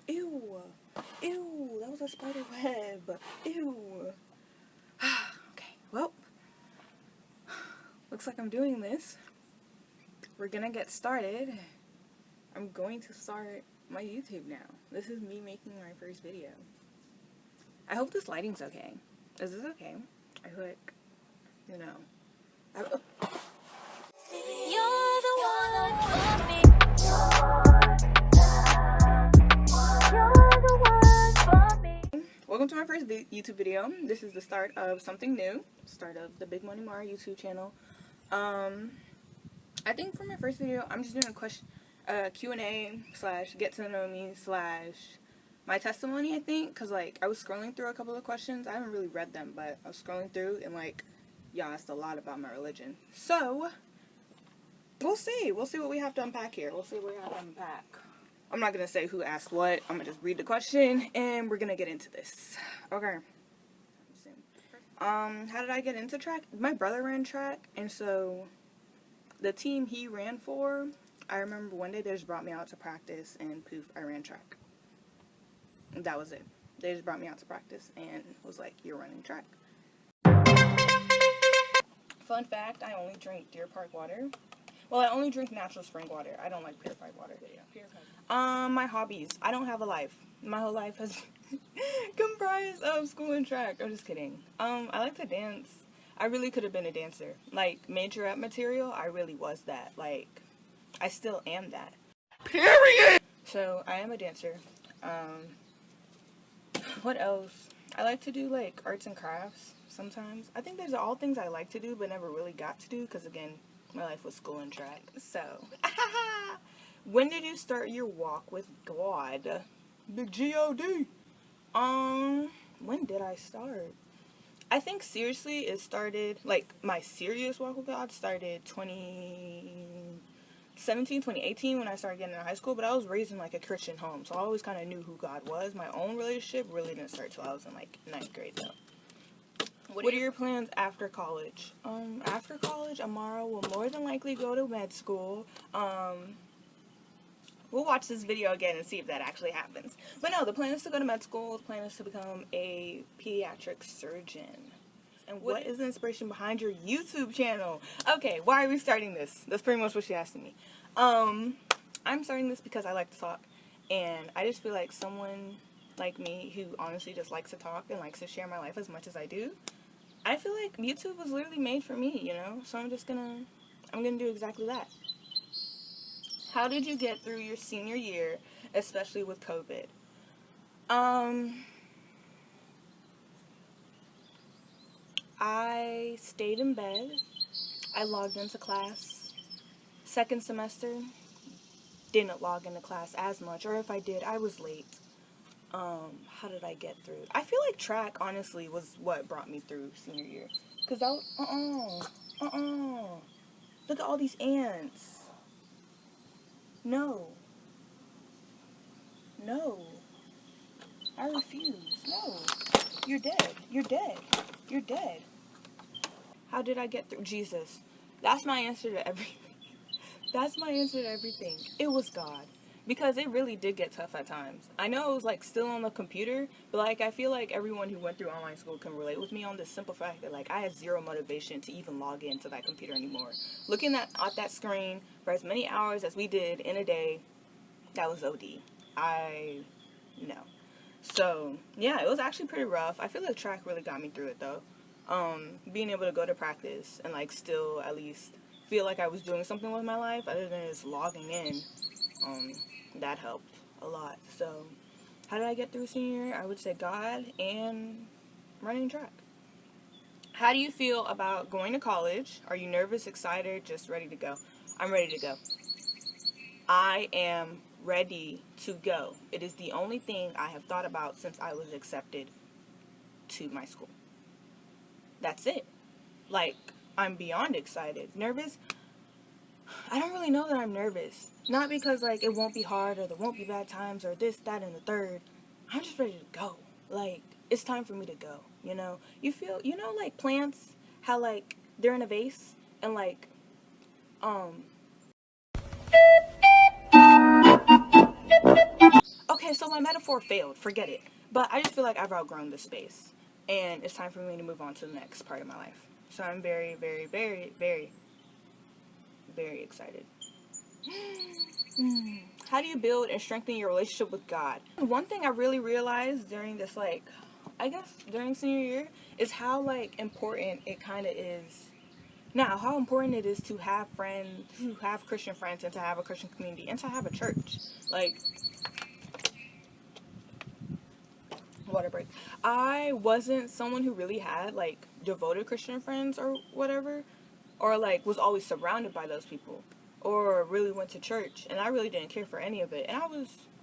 Ew. Ew. That was a spider web. Ew. Okay, well. Looks like I'm doing this. We're gonna get started. I'm going to start my YouTube now. This is me making my first video. I hope this lighting's okay. Is this okay? I feel like, you know. You're the one for me. You're the one for me. Welcome to my first YouTube video. This is the start of something new. Start of the Big Money Mara YouTube channel. I think for my first video, I'm just doing a Q&A / get to know me / my testimony, I think, because like I was scrolling through a couple of questions. I haven't really read them, but I was scrolling through and like y'all asked a lot about my religion. So we'll see what we have to unpack here. I'm not gonna say who asked what. I'm gonna just read the question and we're gonna get into this. Okay. How did I get into track? My brother ran track, and so the team he ran for, I remember one day they just brought me out to practice and poof, I ran track. That was it. They just brought me out to practice and was like, you're running track. Fun fact, I only drink Deer Park water. Well, I only drink natural spring water. I don't like purified water. My hobbies. I don't have a life. My whole life has comprised of school and track. I'm just kidding. I like to dance. I really could have been a dancer. Like, majorette material, I really was that. Like, I still am that. Period! So, I am a dancer. What else? I like to do, like, arts and crafts sometimes. I think those are all things I like to do, but never really got to do, because, again, my life was school and track. So, when did you start your walk with God? Big G-O-D. When did I start? I think seriously it started, like, my serious walk with God started 2017, 2018 when I started getting into high school, but I was raised in, like, a Christian home, so I always kind of knew who God was. My own relationship really didn't start till I was in, like, 9th grade, though. What are your plans after college? After college, Amara will more than likely go to med school. We'll watch this video again and see if that actually happens. But no, the plan is to go to med school. The plan is to become a pediatric surgeon. And what is the inspiration behind your YouTube channel? Okay, why are we starting this? That's pretty much what she asked me. I'm starting this because I like to talk. And I just feel like someone like me who honestly just likes to talk and likes to share my life as much as I do, I feel like YouTube was literally made for me, you know? So I'm gonna do exactly that. How did you get through your senior year, especially with COVID? I stayed in bed. I logged into class. Second semester, didn't log into class as much, or if I did, I was late. How did I get through? I feel like track, honestly, was what brought me through senior year. Because look at all these ants. No. I refuse. No. You're dead. How did I get through? Jesus. That's my answer to everything. It was God. Because it really did get tough at times. I know it was, like, still on the computer, but, like, I feel like everyone who went through online school can relate with me on this simple fact that, like, I had zero motivation to even log into that computer anymore. Looking at that screen for as many hours as we did in a day, that was OD. No. So, yeah, it was actually pretty rough. I feel like track really got me through it, though. Being able to go to practice and, like, still at least feel like I was doing something with my life other than just logging in, that helped a lot. So, how did I get through senior year? I would say God and running track. How do you feel about going to college? Are you nervous, excited, just ready to go? I'm ready to go. I am ready to go. It is the only thing I have thought about since I was accepted to my school. That's it. Like, I'm beyond excited. Nervous? I don't really know that I'm nervous. Not because, like, it won't be hard or there won't be bad times or this, that, and the third. I'm just ready to go. Like, it's time for me to go, you know? You feel, you know, like, plants, how, like, they're in a vase and, like, okay, so So my metaphor failed. Forget it. But I just feel like I've outgrown this space. And it's time for me to move on to the next part of my life. So I'm very, very, very, very, very excited. How do you build and strengthen your relationship with God? One thing I really realized during this, like, I guess during senior year, is how, like, important it kind of is. Now, how important it is to have friends, to have Christian friends, and to have a Christian community, and to have a church. Like, water break. I wasn't someone who really had, like, devoted Christian friends or whatever, or, like, was always surrounded by those people, or really went to church, and I really didn't care for any of it. And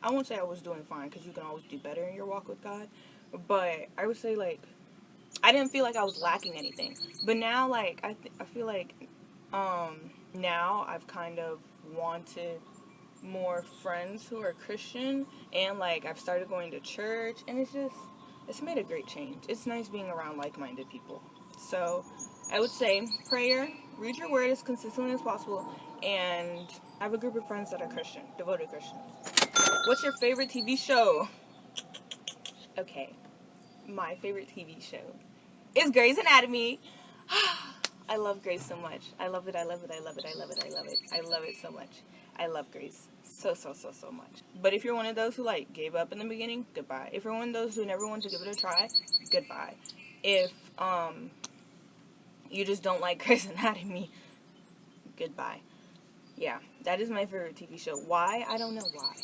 I won't say I was doing fine, because you can always do better in your walk with God, but I would say, like, I didn't feel like I was lacking anything. But now, like, I feel like, now I've kind of wanted more friends who are Christian, and, like, I've started going to church, and it's made a great change. It's nice being around like-minded people. So I would say prayer, read your word as consistently as possible, and have a group of friends that are Christian, devoted Christians. What's your favorite TV show? Okay, my favorite TV show is Grey's Anatomy. I love Grey's so much. I love it, I love it, I love it, I love it, I love it. I love it so much. I love Grey's so much. But if you're one of those who, like, gave up in the beginning, goodbye. If you're one of those who never wanted to give it a try, goodbye. If you just don't like Grey's Anatomy, goodbye. Yeah, that is my favorite TV show. Why? I don't know why.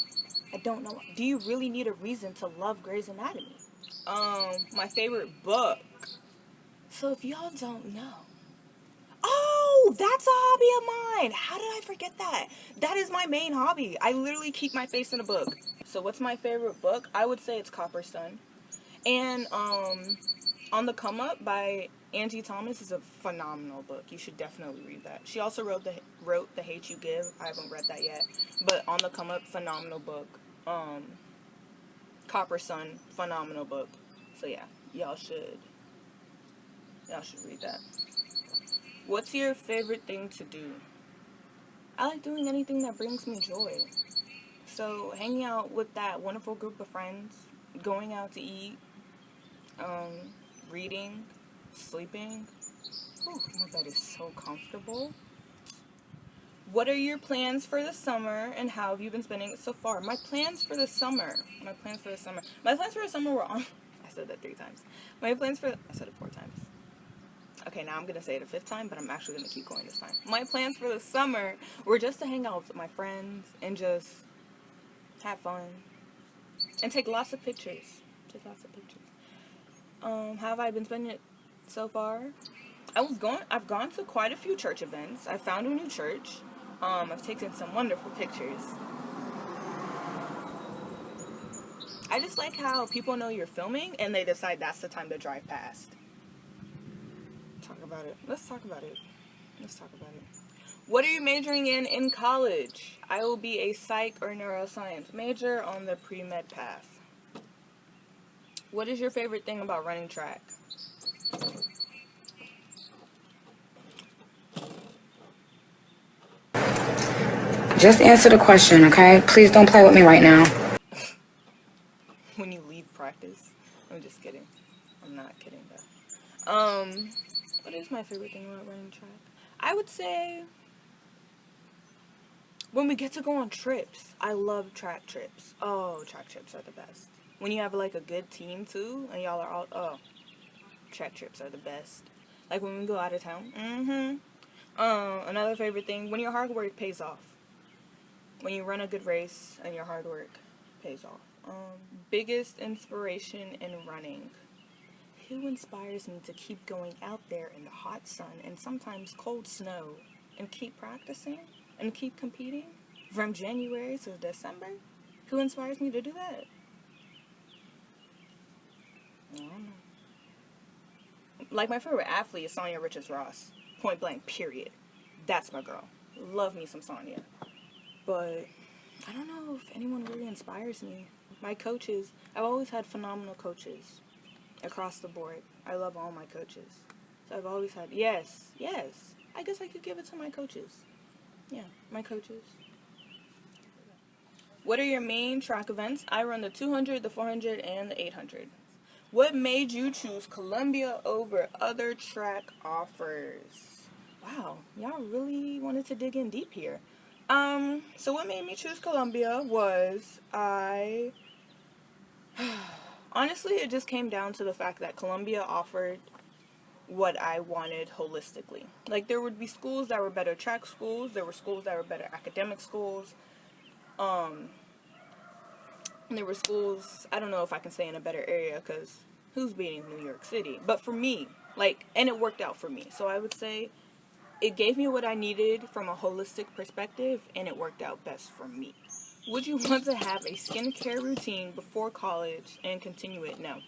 I don't know. Do you really need a reason to love Grey's Anatomy? My favorite book. So if y'all don't know. Oh, that's a hobby of mine. How did I forget that? That is my main hobby. I literally keep my face in a book. So what's my favorite book? I would say it's Copper Sun. And On the Come Up by Angie Thomas is a phenomenal book. You should definitely read that. She also wrote The Hate You Give. I haven't read that yet. But On the Come Up, phenomenal book. Copper Sun, phenomenal book. So yeah, y'all should read that. What's your favorite thing to do? I like doing anything that brings me joy. So hanging out with that wonderful group of friends, going out to eat, reading, sleeping. Whew, my bed is so comfortable. What are your plans for the summer, and how have you been spending it so far? My plans for the summer were on... I said that 3 times. I said it 4 times. Okay, now I'm going to say it a 5th time, but I'm actually going to keep going this time. My plans for the summer were just to hang out with my friends and just have fun and take lots of pictures. How have I been spending it so far? I've gone to quite a few church events. I found a new church. I've taken some wonderful pictures. I just like how people know you're filming and they decide that's the time to drive past. Let's talk about it. What are you majoring in college? I will be a psych or neuroscience major on the pre-med path. What is your favorite thing about running track? Just answer the question, okay? Please don't play with me right now. When you leave practice. I'm just kidding. I'm not kidding though. What is my favorite thing about running track? I would say when we get to go on trips. I love track trips. Oh, track trips are the best. When you have, like, a good team too, and y'all are all, track trips are the best. Like when we go out of town. Another favorite thing, when your hard work pays off. When you run a good race and your hard work pays off. Biggest inspiration in running. Who inspires me to keep going out there in the hot sun and sometimes cold snow and keep practicing and keep competing from January to December? Who inspires me to do that? I don't know. Like, my favorite athlete is Sonia Richards-Ross. Point blank, period. That's my girl. Love me some Sonia. But I don't know if anyone really inspires me. My coaches, I've always had phenomenal coaches across the board. I love all my coaches. So I've always had, yes. I guess I could give it to my coaches. Yeah, my coaches. What are your main track events? I run the 200, the 400, and the 800. What made you choose Columbia over other track offers? Wow, y'all really wanted to dig in deep here. So what made me choose Columbia was honestly, it just came down to the fact that Columbia offered what I wanted holistically. Like, there would be schools that were better track schools, there were schools that were better academic schools, and there were schools, I don't know if I can say in a better area, because who's beating New York City? But for me, like, and it worked out for me. So I would say it gave me what I needed from a holistic perspective, and it worked out best for me. Would you want to have a skincare routine before college and continue it? No.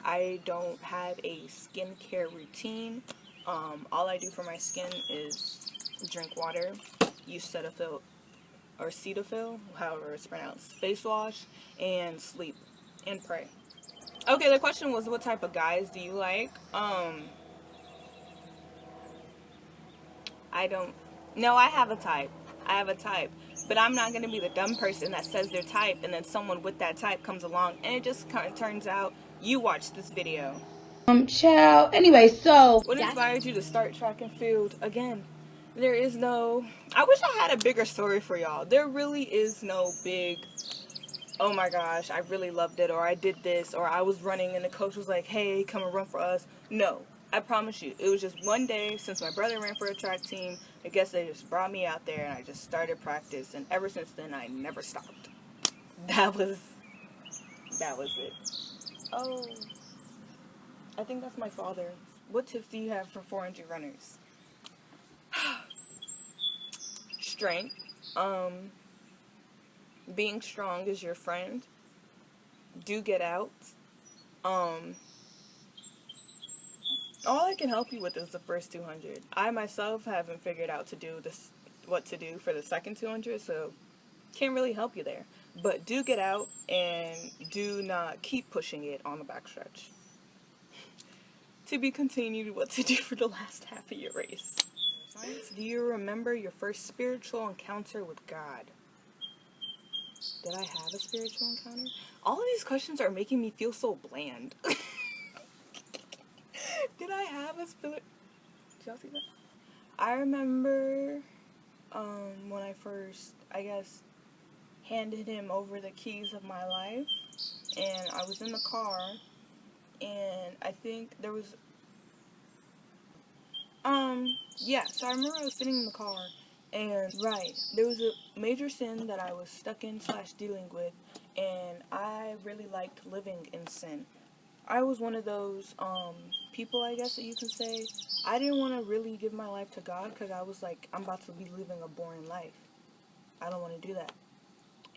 I don't have a skincare routine. All I do for my skin is drink water, use Cetaphil, or Cetaphil, however it's pronounced, face wash, and sleep, and pray. Okay, the question was, what type of guys do you like? No, I have a type. But I'm not going to be the dumb person that says their type, and then someone with that type comes along, and it just kind of turns out you watched this video. Child. Anyway, so. What inspired you to start track and field? Again, there is no... I wish I had a bigger story for y'all. There really is no big, oh my gosh, I really loved it, or I did this, or I was running and the coach was like, hey, come and run for us. No, I promise you, it was just one day since my brother ran for a track team. I guess they just brought me out there and I just started practice, and ever since then I never stopped. That was it. Oh, I think that's my father. What tips do you have for 400 runners? Strength. Being strong is your friend. Do get out. All I can help you with is the first 200. I myself haven't figured out what to do for the second 200, so can't really help you there. But do get out, and do not keep pushing it on the backstretch. To be continued, what to do for the last half of your race. Do you remember your first spiritual encounter with God? Did I have a spiritual encounter? All of these questions are making me feel so bland. Did I have a spiritual... Did y'all see that? I remember when I first, I guess, handed him over the keys of my life, and I was in the car, and I think there was... so I remember I was sitting in the car, and, there was a major sin that I was stuck in / dealing with, and I really liked living in sin. I was one of those, people, I guess that you can say. I didn't want to really give my life to God, because I was like, I'm about to be living a boring life. I don't want to do that.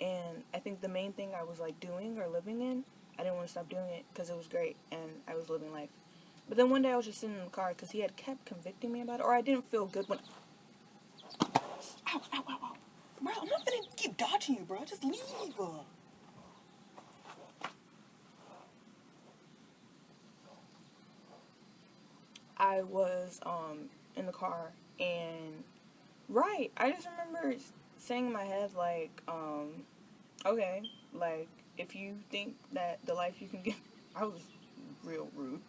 And I think the main thing I was, like, doing or living in, I didn't want to stop doing it, because it was great, and I was living life. But then one day I was just sitting in the car because he had kept convicting me about it, or I didn't feel good when... Ow. Bro, I'm not gonna keep dodging you, bro. Just leave. I was, in the car, and... I just remember saying in my head, like, okay, like, if you think that the life you can give... I was real rude.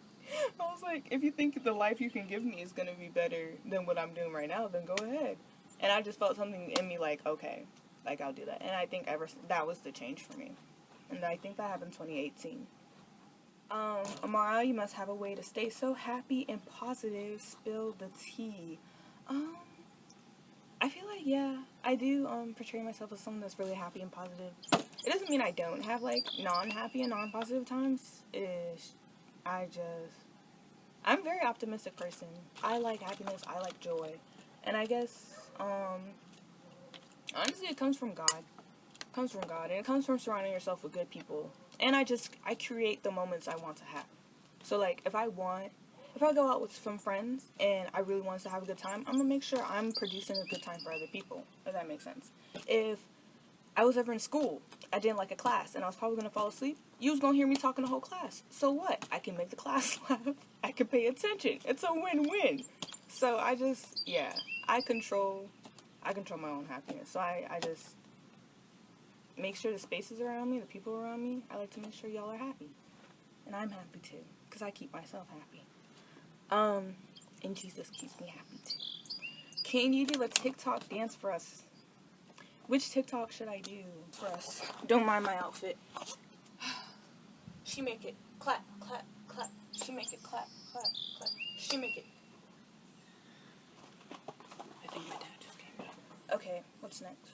I was like, if you think the life you can give me is going to be better than what I'm doing right now, then go ahead. And I just felt something in me like, okay, like, I'll do that. And I think that was the change for me. And I think that happened in 2018. Amara, you must have a way to stay so happy and positive. Spill the tea. I feel like, yeah, I do portray myself as someone that's really happy and positive. It doesn't mean I don't have, like, non-happy and non-positive times. I'm a very optimistic person. I like happiness, I like joy. And I guess, honestly, it comes from God. It comes from God, and it comes from surrounding yourself with good people. And I create the moments I want to have. So, like, if I go out with some friends, and I really want us to have a good time, I'm gonna make sure I'm producing a good time for other people, if that makes sense. If I was ever in school, I didn't like a class, and I was probably going to fall asleep, you was going to hear me talking the whole class. So what? I can make the class laugh. I can pay attention. It's a win-win. So I control my own happiness. So make sure the spaces around me, the people around me, I like to make sure y'all are happy. And I'm happy too, because I keep myself happy. And Jesus keeps me happy too. Can you do a TikTok dance for us? Which TikTok should I do for us? Don't mind my outfit. She make it clap, clap, clap. She make it clap, clap, clap. She make it. I think my dad just came back. Okay, what's next?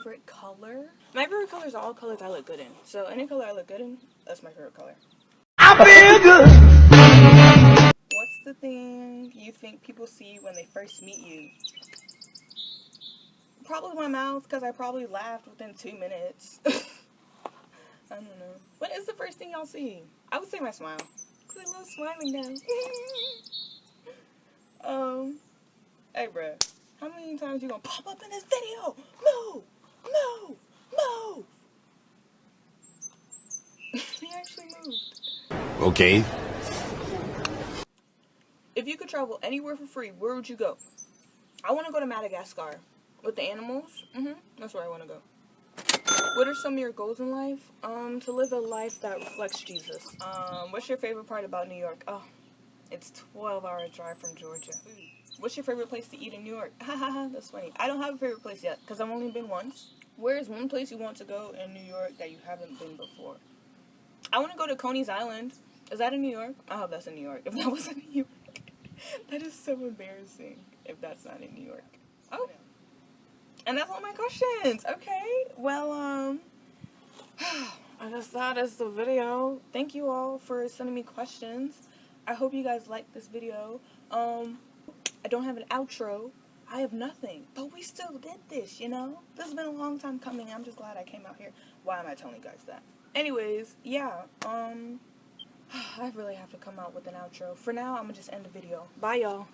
Favorite color? My favorite color is all colors I look good in. So any color I look good in, that's my favorite color. I feel good. What's the thing you think people see when they first meet you? Probably my mouth, because I probably laughed within 2 minutes. I don't know. What is the first thing y'all see? I would say my smile. Because I love smiling now. Hey bruh, how many times you gonna pop up in this video? Move! Move! Move! He actually moved. Okay. If you could travel anywhere for free, where would you go? I want to go to Madagascar. With the animals? That's where I want to go. What are some of your goals in life? To live a life that reflects Jesus. What's your favorite part about New York? Oh, it's 12-hour drive from Georgia. What's your favorite place to eat in New York? Hahaha, that's funny. I don't have a favorite place yet, because I've only been once. Where is one place you want to go in New York that you haven't been before? I want to go to Coney's Island. Is that in New York? I hope that's in New York. If that wasn't in New York, that is so embarrassing if that's not in New York. Oh. And that's all my questions. Okay. Well, I guess that is the video. Thank you all for sending me questions. I hope you guys liked this video. I don't have an outro. I have nothing. But we still did this, you know? This has been a long time coming. I'm just glad I came out here. Why am I telling you guys that? Anyways, yeah. I really have to come out with an outro. For now, I'm gonna just end the video. Bye, y'all.